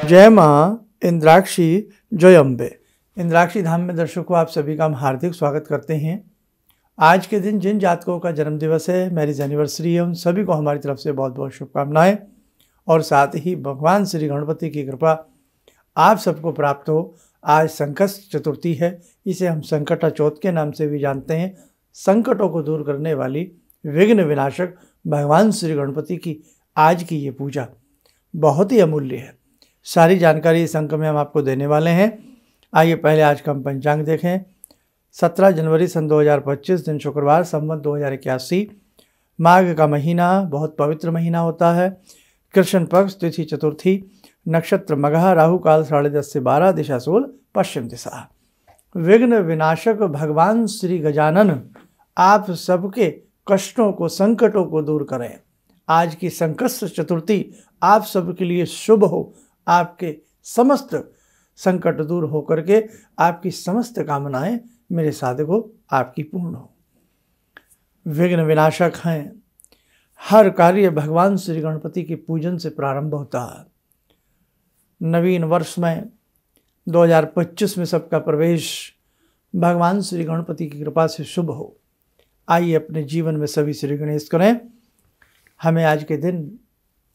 जय माँ इंद्राक्षी जय अम्बे। इंद्राक्षी धाम में दर्शकों आप सभी का हम हार्दिक स्वागत करते हैं। आज के दिन जिन जातकों का जन्म दिवस है, मैरिज एनिवर्सरी है, उन सभी को हमारी तरफ से बहुत बहुत शुभकामनाएं और साथ ही भगवान श्री गणपति की कृपा आप सबको प्राप्त हो। आज संकट चतुर्थी है, इसे हम संकटा चौथ के नाम से भी जानते हैं। संकटों को दूर करने वाली विघ्न विनाशक भगवान श्री गणपति की आज की ये पूजा बहुत ही अमूल्य है। सारी जानकारी इस अंक में हम आपको देने वाले हैं। आइए पहले आज का हम पंचांग देखें। 17 जनवरी सन 2025 दिन शुक्रवार, संवत 2081, माघ का महीना बहुत पवित्र महीना होता है। कृष्ण पक्ष, तिथि चतुर्थी, नक्षत्र मघा, राहु काल 10:30 से 12, दिशा सूल पश्चिम दिशा। विघ्न विनाशक भगवान श्री गजानन आप सबके कष्टों को, संकटों को दूर करें। आज की संकट चतुर्थी आप सबके लिए शुभ हो। आपके समस्त संकट दूर हो करके आपकी समस्त कामनाएं मेरे साधकों आपकी पूर्ण हो। विघ्न विनाशक हैं। हर कार्य भगवान श्री गणपति के पूजन से प्रारंभ होता है। नवीन वर्ष में 2025 में सबका प्रवेश भगवान श्री गणपति की कृपा से शुभ हो। आइए अपने जीवन में सभी श्री गणेश करें। हमें आज के दिन,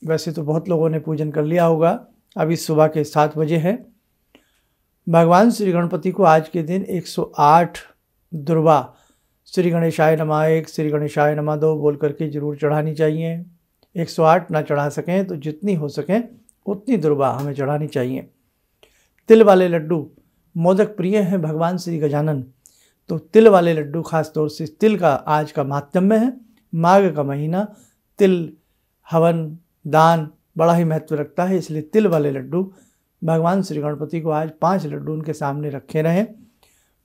वैसे तो बहुत लोगों ने पूजन कर लिया होगा, अभी सुबह के 7 बजे है। भगवान श्री गणपति को आज के दिन 108 दुर्वा श्री गणेशाय नमः 1, श्री गणेशाय नमः 2 बोल करके जरूर चढ़ानी चाहिए। 108 ना चढ़ा सकें तो जितनी हो सकें उतनी दुर्वा हमें चढ़ानी चाहिए। तिल वाले लड्डू मोदक प्रिय हैं भगवान श्री गजानन, तो तिल वाले लड्डू खास तौर से तिल का आज का माहात्म्य है। माघ का महीना तिल हवन दान बड़ा ही महत्व रखता है, इसलिए तिल वाले लड्डू भगवान श्री गणपति को आज 5 लड्डू उनके सामने रखे रहें।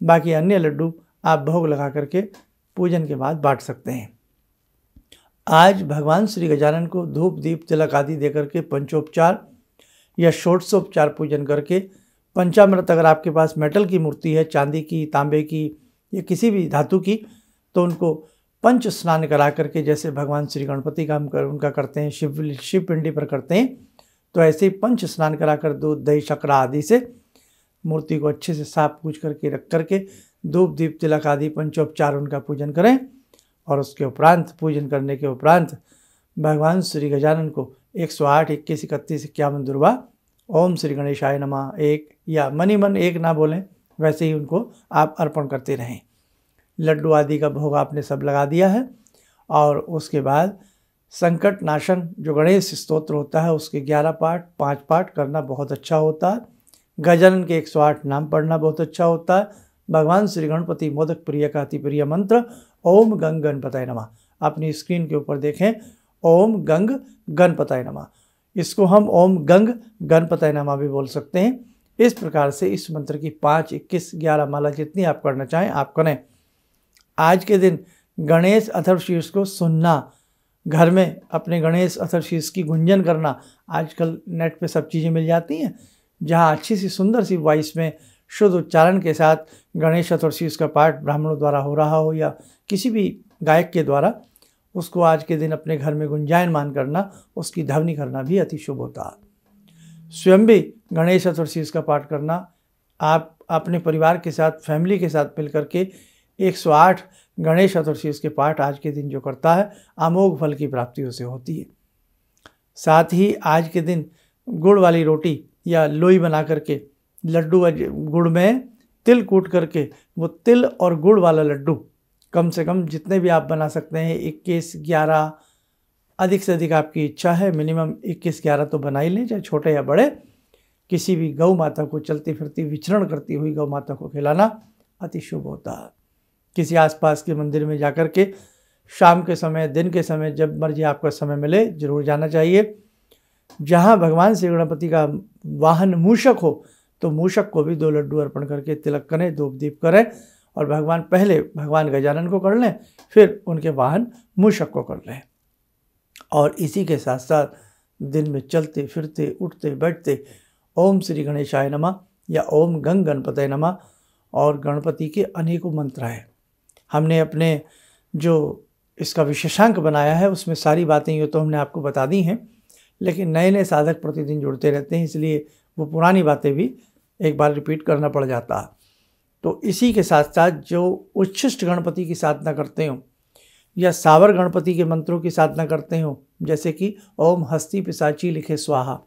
बाकी अन्य लड्डू आप भोग लगा करके पूजन के बाद बांट सकते हैं। आज भगवान श्री गजानन को धूप दीप तिलक आदि दे करके पंचोपचार या षोडशोपचार पूजन करके पंचामृत, अगर आपके पास मेटल की मूर्ति है, चांदी की, तांबे की या किसी भी धातु की, तो उनको पंच स्नान करा करके, जैसे भगवान श्री गणपति का हम उनका करते हैं, शिव पिंडी पर करते हैं, तो ऐसे ही पंच स्नान कराकर दूध दही शक्कर आदि से मूर्ति को अच्छे से साफ पूज करके रख करके धूप दीप तिलक आदि पंचोपचार उनका पूजन करें। और उसके उपरांत, पूजन करने के उपरांत भगवान श्री गजानन को 108, 21, 31, 51 दुर्वा ओम श्री गणेशाय नमः 1 या मनी मन 1 ना बोलें, वैसे ही उनको आप अर्पण करते रहें। लड्डू आदि का भोग आपने सब लगा दिया है। और उसके बाद संकट नाशन जो गणेश स्तोत्र होता है उसके 11 पाठ, 5 पाठ करना बहुत अच्छा होता है। गजानन के 108 नाम पढ़ना बहुत अच्छा होता है। भगवान श्री गणपति मोदक प्रिय का अति प्रिय मंत्र ओम गंग गणपताय नमः, अपनी स्क्रीन के ऊपर देखें, ओम गंग गणपताय नमः। इसको हम ओम गंग गणपताय नमः भी बोल सकते हैं। इस प्रकार से इस मंत्र की 5, 21, 11 माला जितनी आप करना चाहें आप करें। आज के दिन गणेश अथर्वशीर्ष को सुनना, घर में अपने गणेश अथर्वशीर्ष की गुंजन करना, आजकल नेट पे सब चीज़ें मिल जाती हैं, जहां अच्छी सी सुंदर सी वॉइस में शुद्ध उच्चारण के साथ गणेश अथर्वशीर्ष का पाठ ब्राह्मणों द्वारा हो रहा हो या किसी भी गायक के द्वारा, उसको आज के दिन अपने घर में गुंजायमान करना, उसकी ध्वनि करना भी अति शुभ होता है। स्वयं भी गणेश अथर्वशीर्ष का पाठ करना, आप अपने परिवार के साथ, फैमिली के साथ मिल करके 108 गणेश अथर्वशीर्ष के पाठ आज के दिन जो करता है अमोघ फल की प्राप्ति उसे होती है। साथ ही आज के दिन गुड़ वाली रोटी या लोई बना करके, लड्डू गुड़ में तिल कूट करके, वो तिल और गुड़ वाला लड्डू कम से कम जितने भी आप बना सकते हैं, 21, 11, अधिक से अधिक आपकी इच्छा है, मिनिमम 21, 11 तो बना ही लें, चाहे छोटे या बड़े। किसी भी गौ माता को, चलती फिरती विचरण करती हुई गौ माता को खिलाना अति शुभ होता है। किसी आसपास के मंदिर में जाकर के शाम के समय, दिन के समय, जब मर्जी आपका समय मिले जरूर जाना चाहिए। जहाँ भगवान श्री गणपति का वाहन मूषक हो तो मूषक को भी 2 लड्डू अर्पण करके तिलक करें, धूप दीप करें और पहले भगवान गजानन को कर लें, फिर उनके वाहन मूषक को कर लें। और इसी के साथ साथ दिन में चलते फिरते, उठते बैठते ओम श्री गणेशाय नमः या ओम गंग गणपतये नमः, और गणपति के अनेकों मंत्र हैं। हमने अपने जो इसका विशेषांक बनाया है उसमें सारी बातें ये तो हमने आपको बता दी हैं, लेकिन नए नए साधक प्रतिदिन जुड़ते रहते हैं, इसलिए वो पुरानी बातें भी एक बार रिपीट करना पड़ जाता है। तो इसी के साथ साथ जो उच्छिष्ट गणपति की साधना करते हो या सावर गणपति के मंत्रों की साधना करते हो, जैसे कि ओम हस्ती पिशाची लिखे स्वाहा,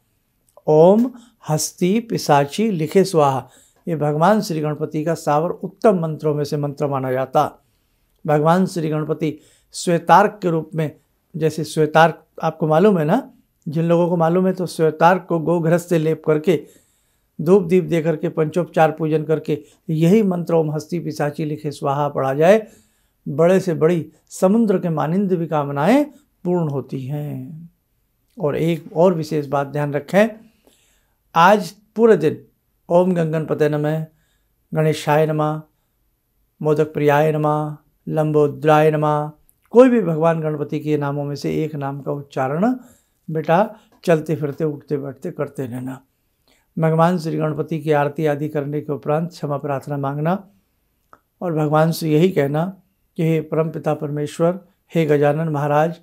ओम हस्ती पिशाची लिखे स्वाहा, ये भगवान श्री गणपति का सावर उत्तम मंत्रों में से मंत्र माना जाता। भगवान श्री गणपति श्वेतार्क के रूप में, जैसे श्वेतार्क आपको मालूम है ना, जिन लोगों को मालूम है तो श्वेतार्क को गोघृत से लेप करके धूप दीप दे करके पंचोपचार पूजन करके यही मंत्र ओम हस्ती पिशाची लिखे स्वाहा पढ़ा जाए, बड़े से बड़ी समुद्र के मानिंद भी कामनाएं पूर्ण होती हैं। और एक और विशेष बात ध्यान रखें, आज पूरे दिन ओम गंगणपतये नमः, गणेशाय नमः, मोदक प्रियाय नमः, लंबोदराय नमः, कोई भी भगवान गणपति के नामों में से एक नाम का उच्चारण बेटा चलते फिरते उठते बैठते करते रहना। भगवान श्री गणपति की आरती आदि करने के उपरांत क्षमा प्रार्थना मांगना और भगवान से यही कहना कि हे परमपिता परमेश्वर, हे गजानन महाराज,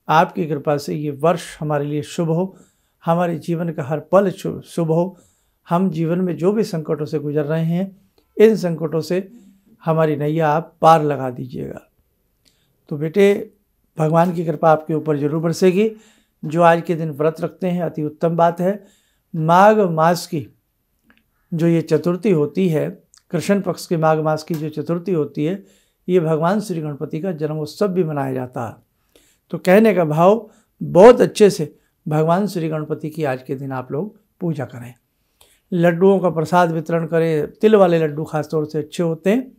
आपकी कृपा से ये वर्ष हमारे लिए शुभ हो, हमारे जीवन का हर पल शुभ हो। हम जीवन में जो भी संकटों से गुजर रहे हैं, इन संकटों से हमारी नैया आप पार लगा दीजिएगा। तो बेटे, भगवान की कृपा आपके ऊपर जरूर बरसेगी। जो आज के दिन व्रत रखते हैं अति उत्तम बात है। माघ मास की जो ये चतुर्थी होती है, कृष्ण पक्ष के माघ मास की जो चतुर्थी होती है, ये भगवान श्री गणपति का जन्मोत्सव भी मनाया जाता है। तो कहने का भाव, बहुत अच्छे से भगवान श्री गणपति की आज के दिन आप लोग पूजा करें, लड्डुओं का प्रसाद वितरण करें। तिल वाले लड्डू खासतौर से अच्छे होते हैं।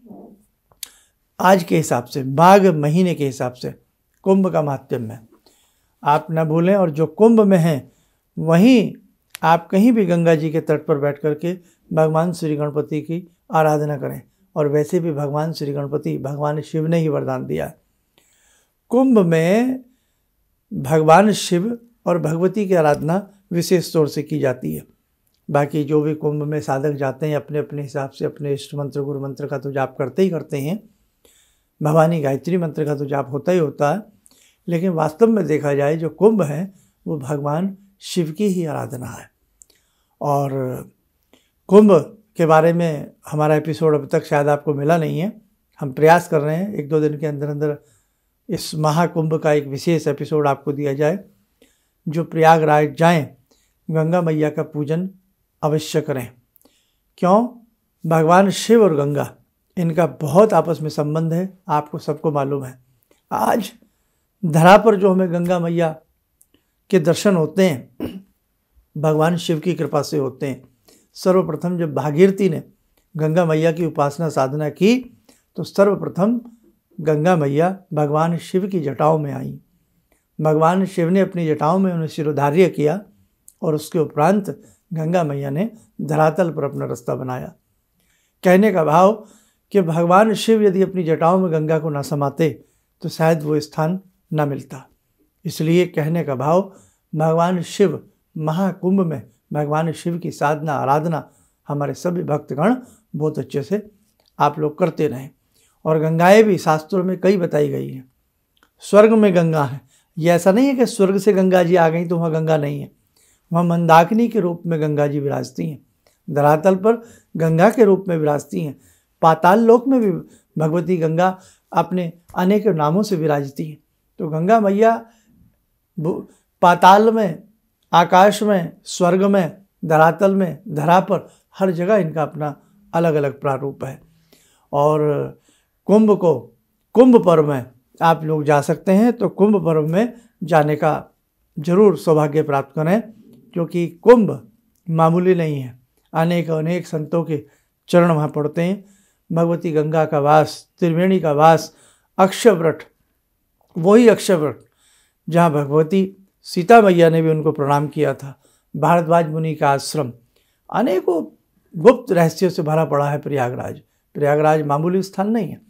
आज के हिसाब से, माघ महीने के हिसाब से कुंभ का महात्म्य है, आप न भूलें। और जो कुंभ में हैं वहीं आप कहीं भी गंगा जी के तट पर बैठ करके भगवान श्री गणपति की आराधना करें। और वैसे भी भगवान श्री गणपति, भगवान शिव ने ही वरदान दिया है। कुंभ में भगवान शिव और भगवती की आराधना विशेष तौर से की जाती है। बाकी जो भी कुंभ में साधक जाते हैं अपने अपने हिसाब से अपने इष्ट मंत्र गुरु मंत्र का तो जाप करते ही करते हैं, भवानी गायत्री मंत्र का तो जाप होता ही होता है। लेकिन वास्तव में देखा जाए जो कुंभ है वो भगवान शिव की ही आराधना है। और कुंभ के बारे में हमारा एपिसोड अब तक शायद आपको मिला नहीं है। हम प्रयास कर रहे हैं 1-2 दिन के अंदर अंदर इस महाकुंभ का एक विशेष एपिसोड आपको दिया जाए। जो प्रयागराज जाएं, गंगा मैया का पूजन अवश्य करें। क्यों? भगवान शिव और गंगा, इनका बहुत आपस में संबंध है, आपको सबको मालूम है। आज धरा पर जो हमें गंगा मैया के दर्शन होते हैं, भगवान शिव की कृपा से होते हैं। सर्वप्रथम जब भागीरथी ने गंगा मैया की उपासना साधना की तो सर्वप्रथम गंगा मैया भगवान शिव की जटाओं में आई। भगवान शिव ने अपनी जटाओं में उन्हें शिरोधार्य किया और उसके उपरांत गंगा मैया ने धरातल पर अपना रास्ता बनाया। कहने का भाव कि भगवान शिव यदि अपनी जटाओं में गंगा को न समाते तो शायद वो स्थान न मिलता। इसलिए कहने का भाव, भगवान शिव महाकुंभ में भगवान शिव की साधना आराधना हमारे सभी भक्तगण बहुत अच्छे से आप लोग करते रहें। और गंगाएं भी शास्त्रों में कई बताई गई हैं। स्वर्ग में गंगा है, ये ऐसा नहीं है कि स्वर्ग से गंगा जी आ गई तो वहाँ गंगा नहीं है। वहाँ मंदाकिनी के रूप में गंगा जी विराजती हैं, धरातल पर गंगा के रूप में विराजती हैं, पाताल लोक में भी भगवती गंगा अपने अनेक नामों से विराजती हैं। तो गंगा मैया पाताल में, आकाश में, स्वर्ग में, धरातल में, धरा पर, हर जगह इनका अपना अलग अलग प्रारूप है। और कुंभ पर्व में आप लोग जा सकते हैं तो कुंभ पर्व में जाने का जरूर सौभाग्य प्राप्त करें, क्योंकि कुंभ मामूली नहीं है। अनेक संतों के चरण वहाँ पड़ते हैं। भगवती गंगा का वास, त्रिवेणी का वास, अक्षयवृट, वही अक्षयवृट जहाँ भगवती सीता मैया ने भी उनको प्रणाम किया था, भारद्वाज मुनि का आश्रम, अनेकों गुप्त रहस्यों से भरा पड़ा है प्रयागराज। प्रयागराज मामूली स्थान नहीं है।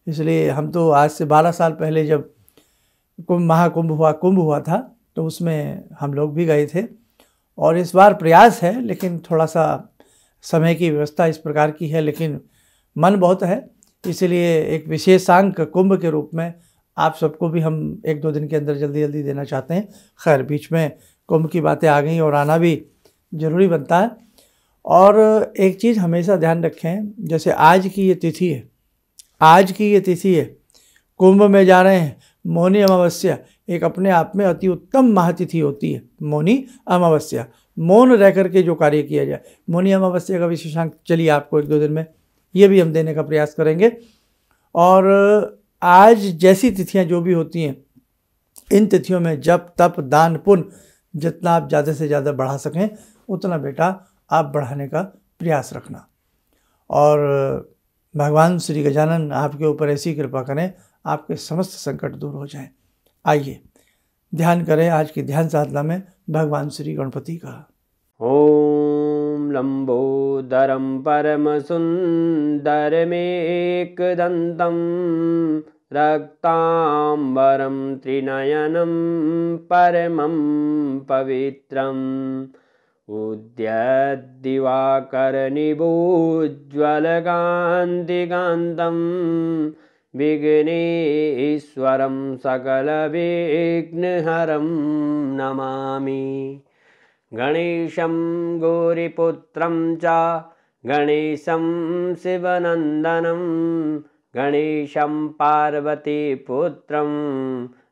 इसलिए हम तो आज से 12 साल पहले जब महाकुंभ हुआ था तो उसमें हम लोग भी गए थे। और इस बार प्रयास है, लेकिन थोड़ा सा समय की व्यवस्था इस प्रकार की है, लेकिन मन बहुत है। इसलिए एक विशेषांक कुंभ के रूप में आप सबको भी हम 1-2 दिन के अंदर जल्दी देना चाहते हैं। खैर, बीच में कुंभ की बातें आ गई और आना भी ज़रूरी बनता है। और एक चीज़ हमेशा ध्यान रखें, जैसे आज की ये तिथि है, आज की ये तिथि है, कुंभ में जा रहे हैं, मौनी अमावस्या एक अपने आप में अति उत्तम महातिथि होती है। मौनी अमावस्या, मौन रह करके जो कार्य किया जाए। मौनी अमावस्या का विशेषांक चलिए आपको 1-2 दिन में ये भी हम देने का प्रयास करेंगे। और आज जैसी तिथियां जो भी होती हैं, इन तिथियों में जप तप दान पुण्य जितना आप ज़्यादा से ज़्यादा बढ़ा सकें उतना बेटा आप बढ़ाने का प्रयास रखना। और भगवान श्री गजानन आपके ऊपर ऐसी कृपा करें, आपके समस्त संकट दूर हो जाएं। आइए ध्यान करें आज की ध्यान साधना में भगवान श्री गणपति का। ॐ लम्बोदरं परमसुन्दरमेकदन्तं रक्ताम्बरं त्रिनयनं परमं पवित्रम् उद्यद्दिवाकरनिभोज्ज्वलकान्तिकान्तं विघ्नेश्वरं सकलविघ्नहरं नमामि। गणेशं गौरीपुत्रं च गणेशं शिवनन्दनं गणेशं पार्वतीपुत्रं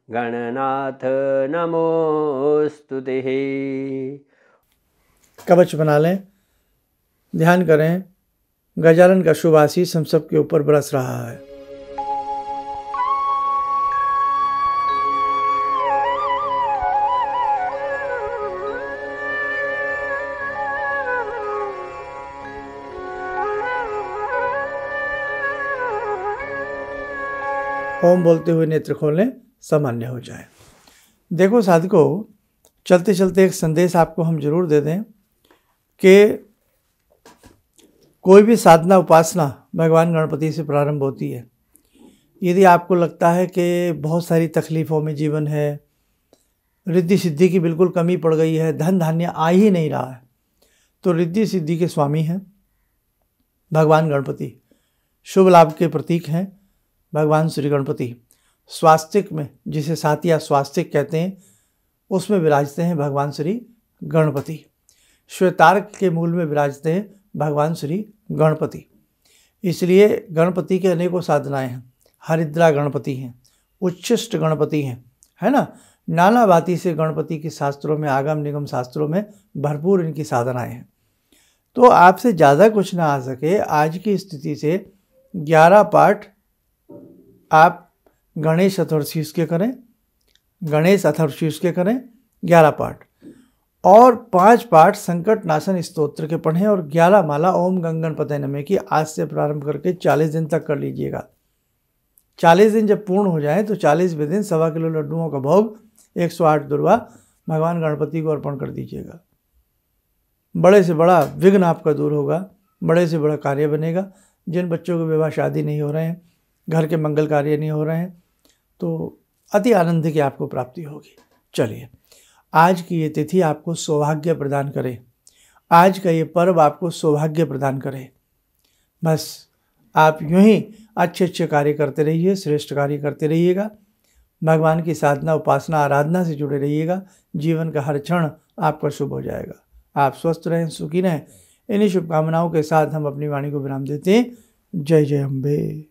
गणनाथ नमोस्तुते। कवच बना लें, ध्यान करें, गजानन का शुभ आशीष हम सब के ऊपर बरस रहा है। ओम बोलते हुए नेत्र खोलें, सामान्य हो जाए। देखो साधकों, चलते चलते एक संदेश आपको हम जरूर दे दें कि कोई भी साधना उपासना भगवान गणपति से प्रारंभ होती है। यदि आपको लगता है कि बहुत सारी तकलीफ़ों में जीवन है, रिद्धि सिद्धि की बिल्कुल कमी पड़ गई है, धन धान्य आ ही नहीं रहा है, तो रिद्धि सिद्धि के स्वामी हैं भगवान गणपति, शुभ लाभ के प्रतीक हैं भगवान श्री गणपति। स्वास्तिक में, जिसे सातिया स्वास्तिक कहते हैं, उसमें विराजते हैं भगवान श्री गणपति। श्वेतार्क के मूल में विराजते हैं भगवान श्री गणपति। इसलिए गणपति के अनेकों साधनाएं हैं। हरिद्रा गणपति हैं, उच्छिष्ट गणपति हैं, है ना। नाना भांति से गणपति के शास्त्रों में, आगम निगम शास्त्रों में भरपूर इनकी साधनाएं हैं। तो आपसे ज़्यादा कुछ ना आ सके, आज की स्थिति से 11 पाठ आप गणेश अथर्वशीर्ष के करें, गणेश अथर्वशीर्ष के करें 11 पाठ, और 5 पाठ संकट नाशन स्तोत्र के पढ़ें, और 11 माला ओम गंगणपतये नमः की आज से प्रारंभ करके 40 दिन तक कर लीजिएगा। 40 दिन जब पूर्ण हो जाए तो 40वें दिन 1.25 किलो लड्डुओं का भोग 108 दुर्वा भगवान गणपति को अर्पण कर दीजिएगा। बड़े से बड़ा विघ्न आपका दूर होगा, बड़े से बड़ा कार्य बनेगा। जिन बच्चों के विवाह शादी नहीं हो रहे हैं, घर के मंगल कार्य नहीं हो रहे हैं, तो अति आनंद की आपको प्राप्ति होगी। चलिए, आज की ये तिथि आपको सौभाग्य प्रदान करे, आज का ये पर्व आपको सौभाग्य प्रदान करे। बस आप यूं ही अच्छे अच्छे कार्य करते रहिए, श्रेष्ठ कार्य करते रहिएगा, भगवान की साधना उपासना आराधना से जुड़े रहिएगा। जीवन का हर क्षण आपका शुभ हो जाएगा। आप स्वस्थ रहें, सुखी रहें। इन्हीं शुभकामनाओं के साथ हम अपनी वाणी को विराम देते हैं। जय जय अम्बे।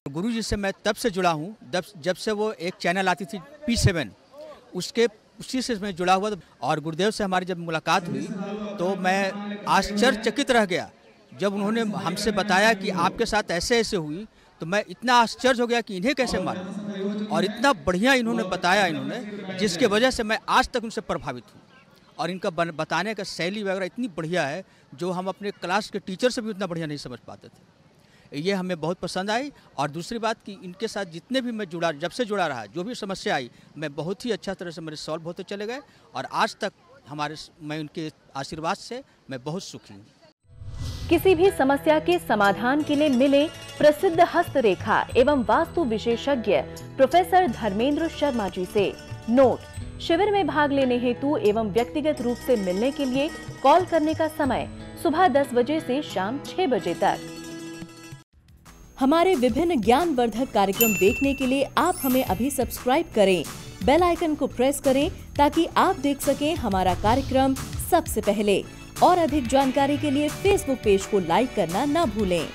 गुरु जी से मैं तब से जुड़ा हूँ जब से वो एक चैनल आती थी P7, उसी से मैं जुड़ा हुआ था। और गुरुदेव से हमारी जब मुलाकात हुई तो मैं आश्चर्यचकित रह गया जब उन्होंने हमसे बताया कि आपके साथ ऐसे ऐसे हुई। तो मैं इतना आश्चर्य हो गया कि इन्हें कैसे मालूम, और इतना बढ़िया इन्होंने बताया जिसके वजह से मैं आज तक उनसे प्रभावित हूँ। और इनका बताने का शैली वगैरह इतनी बढ़िया है जो हम अपने क्लास के टीचर से भी उतना बढ़िया नहीं समझ पाते थे। ये हमें बहुत पसंद आई। और दूसरी बात कि इनके साथ जितने भी मैं जुड़ा, जब से जुड़ा रहा, जो भी समस्या आई, मैं बहुत ही अच्छा तरह से मेरे सॉल्व होते चले गए। और आज तक मैं उनके आशीर्वाद से मैं बहुत सुखी हूँ। किसी भी समस्या के समाधान के लिए मिले प्रसिद्ध हस्तरेखा एवं वास्तु विशेषज्ञ प्रोफेसर धर्मेंद्र शर्मा जी से। नोट: शिविर में भाग लेने हेतु एवं व्यक्तिगत रूप से मिलने के लिए कॉल करने का समय सुबह 10 बजे से शाम 6 बजे तक। हमारे विभिन्न ज्ञानवर्धक कार्यक्रम देखने के लिए आप हमें अभी सब्सक्राइब करें, बेल आइकन को प्रेस करें ताकि आप देख सकें हमारा कार्यक्रम सबसे पहले। और अधिक जानकारी के लिए फेसबुक पेज को लाइक करना न भूलें।